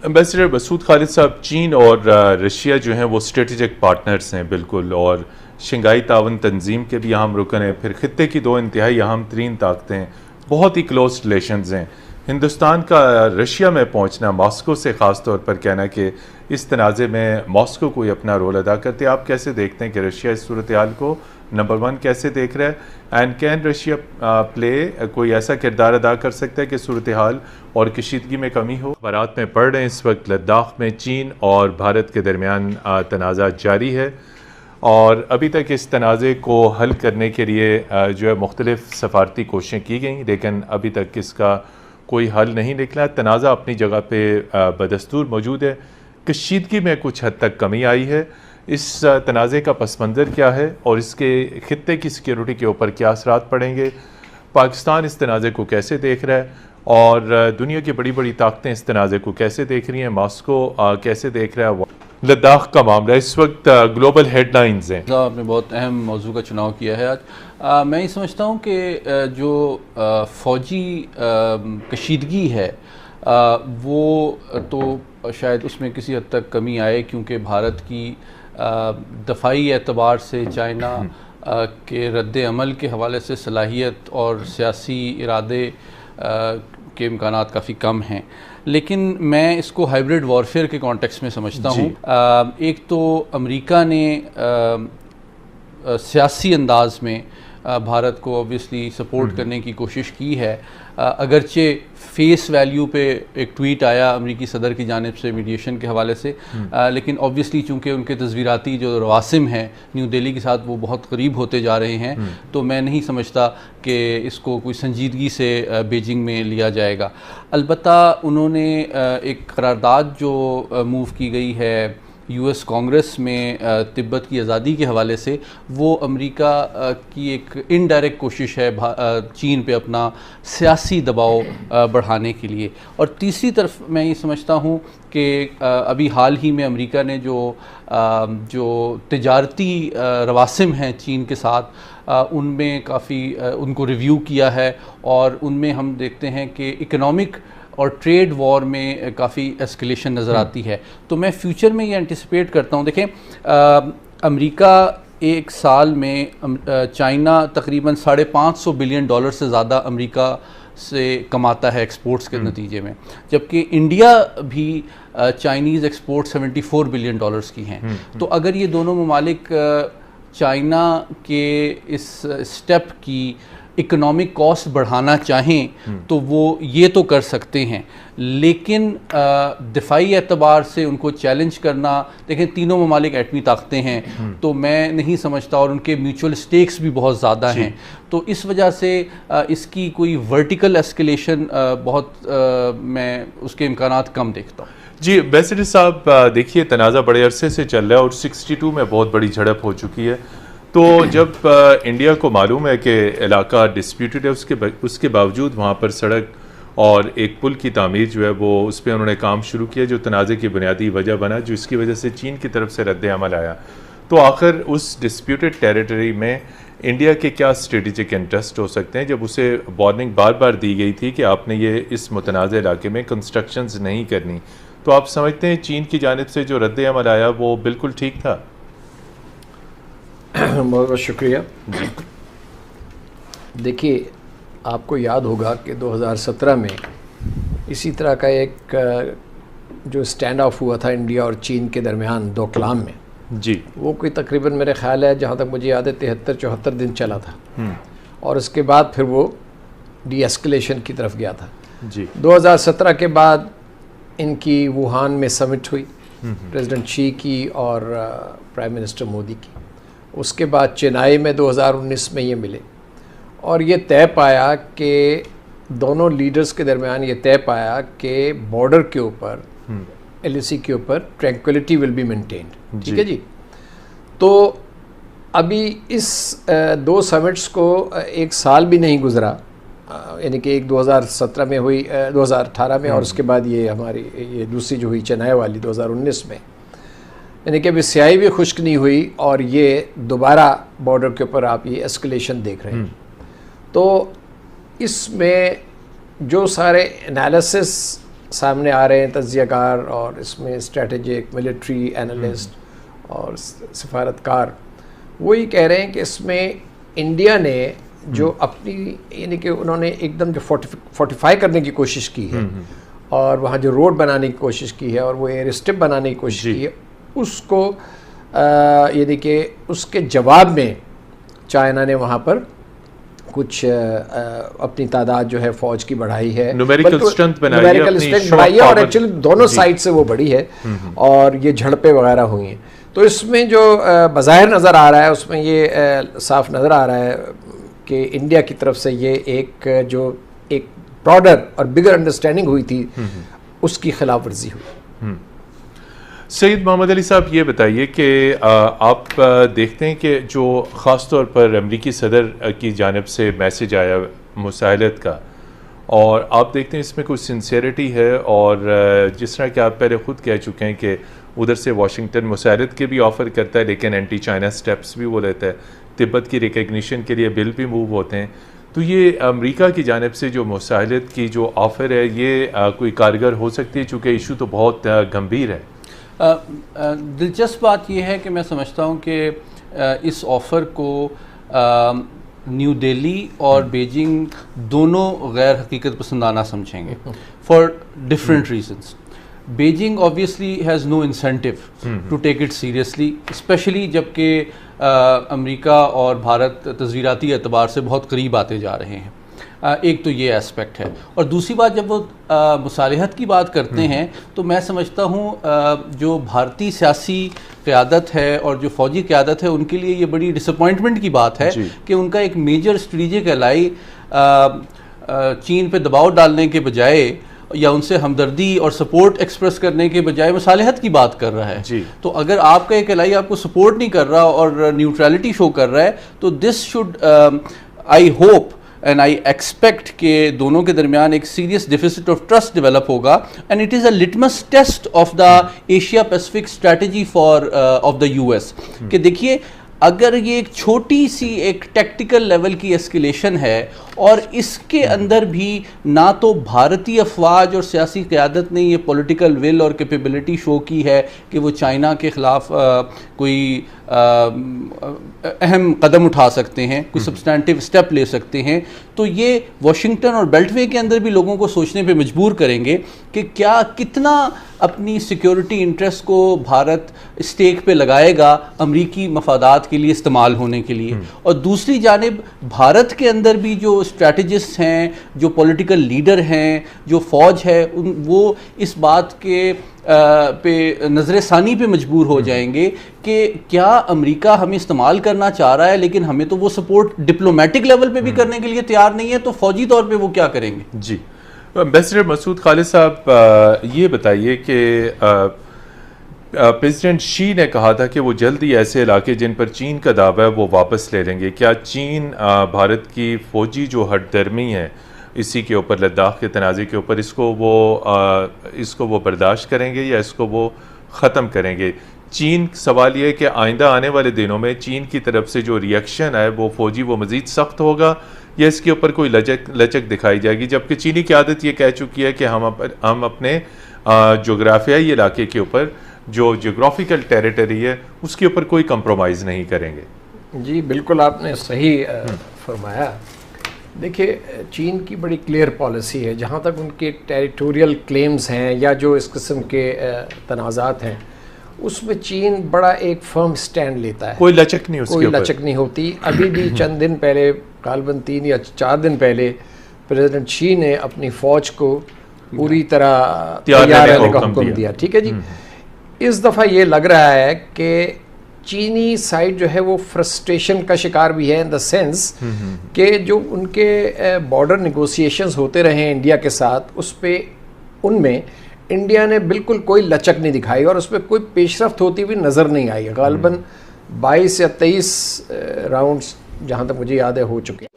Ambassador Masood Khalid साहब, चीन और रशिया जो हैं वो स्ट्रेटेजिक पार्टनर्स हैं बिल्कुल, और शंघाई ताउन तंजीम के भी अहम रुकन हैं, फिर खित्ते की दो इंतहाई अहम तरीन ताकतें हैं, बहुत ही क्लोज रिलेशंस हैं। हिंदुस्तान का रशिया में पहुंचना, मॉस्को से ख़ास तौर पर कहना कि इस तनाज़े में मॉस्को कोई अपना रोल अदा करते, आप कैसे देखते हैं कि रशिया इस सूरत हाल को नंबर वन कैसे देख रहा है, एंड कैन रशिया प्ले कोई ऐसा किरदार अदा कर सकता है कि सूरत हाल और कशीदगी में कमी हो। खबरात में पढ़ रहे हैं इस वक्त लद्दाख में चीन और भारत के दरमियान तनाज़ा जारी है, और अभी तक इस तनाज़े को हल करने के लिए जो है मुख्तलिफ सफारती कोशिशें की गई, लेकिन अभी तक इसका कोई हल नहीं निकला। तनाज़ा अपनी जगह पे बदस्तूर मौजूद है, कशीदगी में कुछ हद तक कमी आई है। इस तनाज़े का पस मंज़र क्या है और इसके खित्ते की सिक्योरिटी के ऊपर क्या असरात पड़ेंगे, पाकिस्तान इस तनाज़े को कैसे देख रहा है, और दुनिया की बड़ी बड़ी ताकतें इस तनाज़े को कैसे देख रही हैं, मॉस्को कैसे देख रहा है, लद्दाख का मामला इस वक्त ग्लोबल हेडलाइंस हैं। आपने बहुत अहम मौजू का चुनाव किया है आज। मैं ये समझता हूँ कि जो फ़ौजी कशीदगी है वो तो शायद उसमें किसी हद तक कमी आए, क्योंकि भारत की दफ़ाई एतबार से चाइना के रद्द अमल के हवाले से सलाहियत और सियासी इरादे के इम्कानात काफ़ी कम हैं। लेकिन मैं इसको हाइब्रिड वॉरफेयर के कॉन्टेक्स्ट में समझता हूँ। एक तो अमेरिका ने सियासी अंदाज में भारत को ऑब्वियसली सपोर्ट करने की कोशिश की है, अगरचे फेस वैल्यू पे एक ट्वीट आया अमेरिकी सदर की जानिब से मीडिएशन के हवाले से, लेकिन ऑब्वियसली चूँकि उनके तस्वीराती जो रवासिम हैं न्यू दिल्ली के साथ वो बहुत करीब होते जा रहे हैं, तो मैं नहीं समझता कि इसको कोई संजीदगी से बीजिंग में लिया जाएगा। अलबत्ता उन्होंने एक करारदाद जो मूव की गई है यूएस कांग्रेस में तिब्बत की आज़ादी के हवाले से, वो अमेरिका की एक इनडायरेक्ट कोशिश है चीन पे अपना सियासी दबाव बढ़ाने के लिए। और तीसरी तरफ मैं ये समझता हूँ कि अभी हाल ही में अमेरिका ने जो तिजारती रवासिम हैं चीन के साथ, उनमें काफ़ी उनको रिव्यू किया है, और उनमें हम देखते हैं कि इकनॉमिक और ट्रेड वॉर में काफ़ी एस्केलेशन नज़र आती है। तो मैं फ्यूचर में ये एंटिसिपेट करता हूँ। देखें, अमेरिका एक साल में चाइना तकरीबन $550 बिलियन से ज़्यादा अमेरिका से कमाता है एक्सपोर्ट्स के नतीजे में, जबकि इंडिया भी चाइनीज़ एक्सपोर्ट $74 बिलियन की हैं। तो अगर ये दोनों ममालिक चाइना के इस स्टेप की इकोनॉमिक कॉस्ट बढ़ाना चाहें तो वो ये तो कर सकते हैं, लेकिन दिफाई एतबार से उनको चैलेंज करना, देखें तीनों ममालिक एटमी ताकतें हैं, तो मैं नहीं समझता, और उनके म्यूचुअल स्टेक्स भी बहुत ज़्यादा हैं, तो इस वजह से इसकी कोई वर्टिकल एस्केलेशन बहुत मैं उसके इम्कानात कम देखता हूँ। जी एम्बेसडर साहब, देखिए तनाज़ा बड़े अरसे से चल रहा है और 62 में बहुत बड़ी झड़प हो चुकी है। तो जब इंडिया को मालूम है कि इलाका डिस्प्यूटेड है, उसके बावजूद वहाँ पर सड़क और एक पुल की तामीर जो है वो उस पर उन्होंने काम शुरू किया, जो तनाज़े की बुनियादी वजह बना, जो इसकी वजह से चीन की तरफ से रद्द अमल आया। तो आखिर उस डिस्प्यूटेड टेरिटरी में इंडिया के क्या स्ट्रेटेजिक इंटरेस्ट हो सकते हैं, जब उसे वार्निंग बार बार दी गई थी कि आपने ये इस मुतनाज़ इलाके में कंस्ट्रक्शंस नहीं करनी। तो आप समझते हैं चीन की जानिब से जो रद्द अमल आया वो बिल्कुल ठीक था? बहुत बहुत शुक्रिया। देखिए, आपको याद होगा कि 2017 में इसी तरह का एक जो स्टैंड ऑफ हुआ था इंडिया और चीन के दरमियान डोकलाम में, जी, वो कोई तकरीबन मेरे ख्याल है, जहाँ तक मुझे याद है, 73-74 दिन चला था, और उसके बाद फिर वो डी एस्केलेशन की तरफ गया था। जी, 2017 के बाद इनकी वुहान में समिट हुई, प्रेसिडेंट शी की और प्राइम मिनिस्टर मोदी की। उसके बाद चेन्नई में 2019 में ये मिले, और ये तय पाया कि दोनों लीडर्स के दरमियान ये तय पाया कि बॉर्डर के ऊपर एलएसी के ऊपर ट्रैंक्विलिटी विल बी मेंटेन्ड। ठीक है जी। तो अभी इस दो समिट्स को एक साल भी नहीं गुजरा, यानी कि एक 2017 में हुई, 2018 में, और उसके बाद ये हमारी ये दूसरी जो हुई चेन्नई वाली 2019 में, यानी कि अभी स्याही भी खुश्क नहीं हुई और ये दोबारा बॉर्डर के ऊपर आप ये एस्केलेशन देख रहे हैं। तो इसमें जो सारे एनालिसिस सामने आ रहे हैं तज्जियाकार और इसमें स्ट्रेटेजिक मिलिट्री एनालिस्ट और सिफारतकार, वो ये कह रहे हैं कि इसमें इंडिया ने जो अपनी यानी कि उन्होंने एकदम जो फोर्टिफाई करने की कोशिश की है और वहाँ जो रोड बनाने की कोशिश की है और वो एयर स्ट्रिप बनाने की कोशिश की है, उसको यानी कि उसके जवाब में चाइना ने वहाँ पर कुछ अपनी तादाद जो है फ़ौज की बढ़ाई है, न्यूमेरिकल स्ट्रेंथ बनाई है और एक्चुअली दोनों साइड से वो बढ़ी है और ये झड़पें वगैरह हुई हैं। तो इसमें जो बज़ाहिर नज़र आ रहा है उसमें ये साफ नज़र आ रहा है कि इंडिया की तरफ से ये एक ब्रॉडर और बिगर अंडरस्टैंडिंग हुई थी, उसकी खिलाफ वर्जी हुई। सईद मोहम्मद अली साहब, ये बताइए कि आप देखते हैं कि जो ख़ास तौर पर अमरीकी सदर की जानिब से मैसेज आया मुसाहिलत का, और आप देखते हैं इसमें कुछ सिंसियरिटी है, और जिस तरह कि आप पहले ख़ुद कह चुके हैं कि उधर से वाशिंगटन मुसाहिलत के भी ऑफ़र करता है लेकिन एंटी चाइना स्टेप्स भी वो लेता है, तिब्बत की रिकग्निशन के लिए बिल भी मूव होते हैं, तो ये अमेरिका की जानिब से जो मुसाहिलत की जो ऑफ़र है ये कोई कारगर हो सकती है, चूँकि इशू तो बहुत गंभीर है। दिलचस्प बात यह है कि मैं समझता हूँ कि इस ऑफ़र को न्यू दिल्ली और बीजिंग दोनों गैर हकीकत पसंदाना समझेंगे for different reasons. Beijing obviously has no incentive to take it seriously, especially जबकि अमेरिका और भारत तस्वीराती एतबार से बहुत करीब आते जा रहे हैं। एक तो ये एस्पेक्ट है, और दूसरी बात जब वो मुसालिहत की बात करते हैं तो मैं समझता हूँ जो भारतीय सियासी क़यादत है और जो फ़ौजी क़यादत है उनके लिए ये बड़ी डिसअपॉइंटमेंट की बात है कि उनका एक मेजर स्ट्रेटेजिक एलाई चीन पे दबाव डालने के बजाय या उनसे हमदर्दी और सपोर्ट एक्सप्रेस करने के बजाय मुसालिहत की बात कर रहा है। तो अगर आपका एक एलाई आपको सपोर्ट नहीं कर रहा और न्यूट्रलिटी शो कर रहा है तो this should I hope and I expect के दोनों के दरमियान एक serious deficit of trust develop होगा, and it is a litmus test of the Asia Pacific strategy for of the US कि देखिए अगर ये एक छोटी सी एक टैक्टिकल लेवल की एस्केलेशन है और इसके अंदर भी ना तो भारतीय अफवाज और सियासी क़यादत ने ये पॉलिटिकल विल और कैपेबिलिटी शो की है कि वो चाइना के ख़िलाफ़ कोई अहम कदम उठा सकते हैं, कोई सब्सटैंटिव स्टेप ले सकते हैं, तो ये वाशिंगटन और बेल्टवे के अंदर भी लोगों को सोचने पे मजबूर करेंगे कि क्या कितना अपनी सिक्योरिटी इंटरेस्ट को भारत स्टेक पे लगाएगा अमरीकी मफादात के लिए इस्तेमाल होने के लिए। और दूसरी जानिब भारत के अंदर भी जो स्ट्रैटेजिस्ट हैं, जो पॉलिटिकल लीडर हैं, जो फ़ौज है, वो इस बात के पे नज़र-ए-सानी पे मजबूर हो जाएंगे कि क्या अमेरिका हमें इस्तेमाल करना चाह रहा है लेकिन हमें तो वो सपोर्ट डिप्लोमेटिक लेवल पे भी करने के लिए तैयार नहीं है, तो फौजी तौर पे वो क्या करेंगे। जी, एम्बेसडर मसूद खालिद साहब, ये बताइए कि प्रेसिडेंट शी ने कहा था कि वो जल्दी ऐसे इलाके जिन पर चीन का दावा है वो वापस ले लेंगे। क्या चीन भारत की फ़ौजी जो हटदर्मी है इसी के ऊपर, लद्दाख के तनाज़े के ऊपर, इसको वो बर्दाश्त करेंगे या इसको वो ख़त्म करेंगे? चीन, सवाल ये है कि आइंदा आने वाले दिनों में चीन की तरफ से जो रिएक्शन है वो फ़ौजी वो मज़ीद सख्त होगा या इसके ऊपर कोई लचक दिखाई जाएगी, जबकि चीनी की आदत ये कह चुकी है कि हम अपने जोग्राफियाई इलाके के ऊपर जो जोग्राफिकल टेरिटरी है उसके ऊपर कोई कंप्रोमाइज़ नहीं करेंगे। जी बिल्कुल, आपने सही फरमाया। देखिए, चीन की बड़ी क्लियर पॉलिसी है, जहाँ तक उनके टेरिटोरियल क्लेम्स हैं या जो इस किस्म के तनाज़ात हैं उसमें चीन बड़ा एक फर्म स्टैंड लेता है, कोई लचक नहीं, उसके कोई लचक नहीं होती। अभी भी चंद दिन पहले, गालबन 3 या 4 दिन पहले, प्रेसिडेंट शी ने अपनी फ़ौज को पूरी तरह तैयार रहने का हुक्म दिया। ठीक है जी। इस दफ़ा ये लग रहा है कि चीनी साइड जो है वो फ्रस्ट्रेशन का शिकार भी है, इन द सेंस कि जो उनके बॉर्डर नेगोशिएशंस होते रहे इंडिया के साथ, उस पर उनमें इंडिया ने बिल्कुल कोई लचक नहीं दिखाई और उस पर कोई पेशरफ्त होती हुई नज़र नहीं आई। गालबन 22 या 23 राउंड्स जहाँ तक मुझे याद है हो चुके हैं।